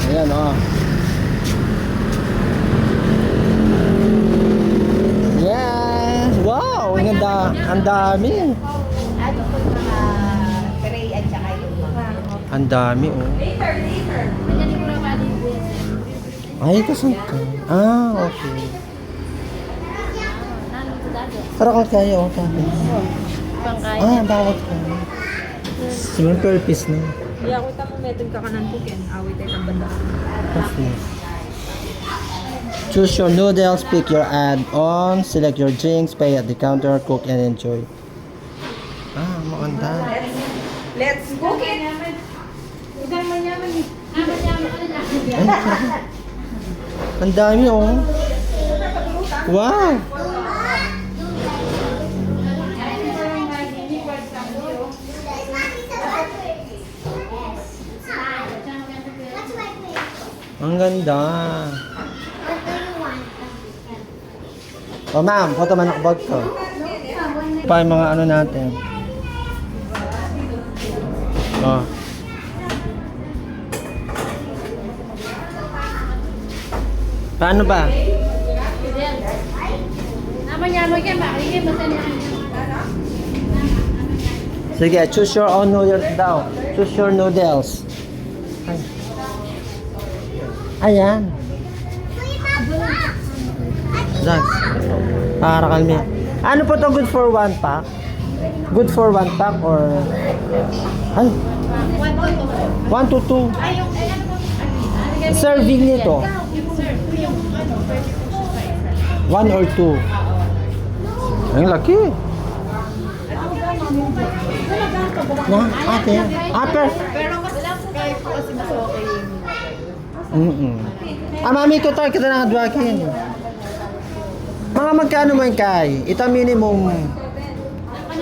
Ayan, oh. Yes! Wow! Ang ganda. Ang dami. Ano po yung mga tray at saka yung mga... Ang dami, oh. Ay, kasan ka? Ah, okay. Para kang kaya, oh. Pangkaya. Ah, bawat ka. Simang per piece na. Iya ko tamo metod ka kanan ko ken awit ay banda. Okay. Choose your noodles, pick your add-on, select your drinks, pay at the counter, cook and enjoy. Ah, maganda. Let's cook it! Udan man yaman ni. Ay, ang dami, oh. Wow! Ang ganda. Oh, ma'am, photo man ako bag ko. Pa yung mga ano natin. Oh. Paano ba? Sige, choose your own noodles daw. Choose your noodles. Ay. Ayan. Zax. Para kalmi. Ano po to, good for one pack? Good for one pack or... Ay. 1 to 2. Serving nito. 1 or 2. Ang laki. Na, ate. Ate. Pero mas kahit po kasi mas okay yung... Ah, mami ko tayo kita na kadwakin. Mga magkano mo yung kay? Ito ang minimum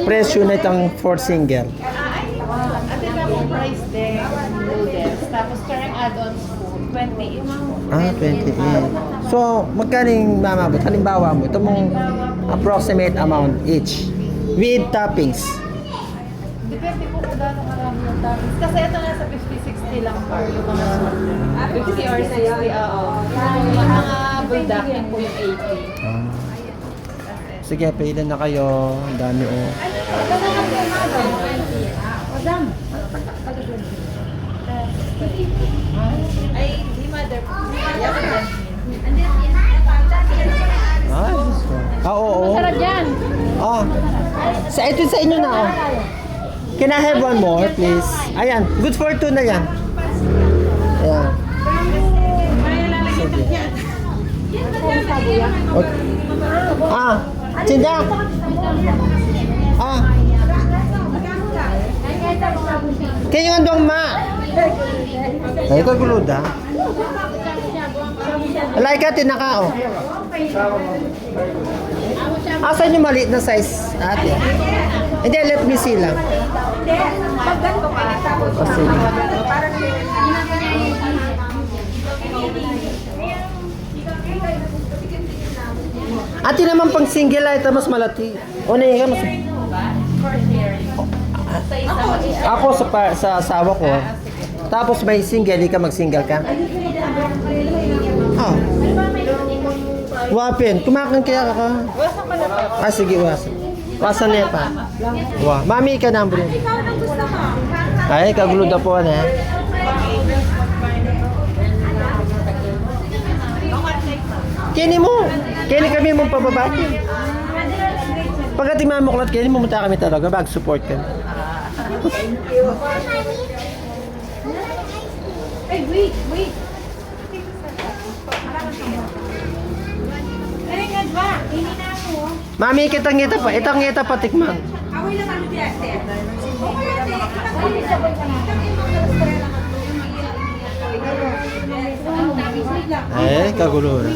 presyo na itong for single. Ate na po price din, noodles. Tapos current add-ons po, 28. Ah, 28. So, magkano yung mamabot? Halimbawa mo, ito mong approximate amount each. With toppings. Depende po kung gaano karami yung toppings. Kasi ito nasa 50-60 lang per yung mga 50 or 60, oo. Yung mga bulldacking po yung 80. Ah. Sige, pailan na kayo. Ang dami, oh. Ay, di mother. Ah, oo. Sarap yan. Ah, ito sa inyo na, oh. Can I have one more, please? Ayan, good for two na yan. Ayan. Sige. Okay. Ah, tinda. Ah. Kaya yung andong ma. Ay, ito guluda. Alay ka, tinaka, oh. Asan yung maliit na size, ate? Hindi, let me see lang. Pag ganito ka, Oh, sige. parang Ate naman pang single ay ito mas malati. O na ka mas... Ako sa asawa ko. Tapos may single, di ka mag-single ka. Oh. Wapin, kumakan kaya ka. Ah, sige, wasan. Wasan niya pa. Wah, mami ka na bro. Ay, kagulo na po na. Kini mo. Kini kami mong pababati. Pagdating mamuklat, kini mo munta kami talaga. Mag-support ka. Ay, wait. Kaya ba? Hindi na ako. Mami, kitang ngita pa. Itang ngita pa tikman. Away lang kami biya, sir. Ay, kagulo na.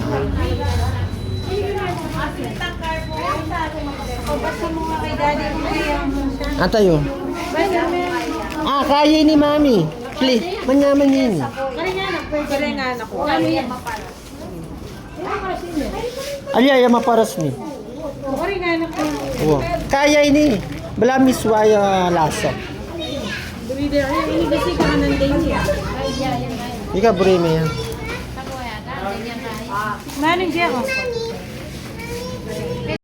Basta mo nga kay daddy mo kaya. Atayo. Ah, kaya ni mami. Please, manyaman yun. Kaya nga anak ko. Aliyaya maparas ni. Kaya nga anak ko. Wow. Kaya ini. Bala miswaya laso. Breeder, ini kasi kakanan din niya. Ika, burime yan. Maning siya ko.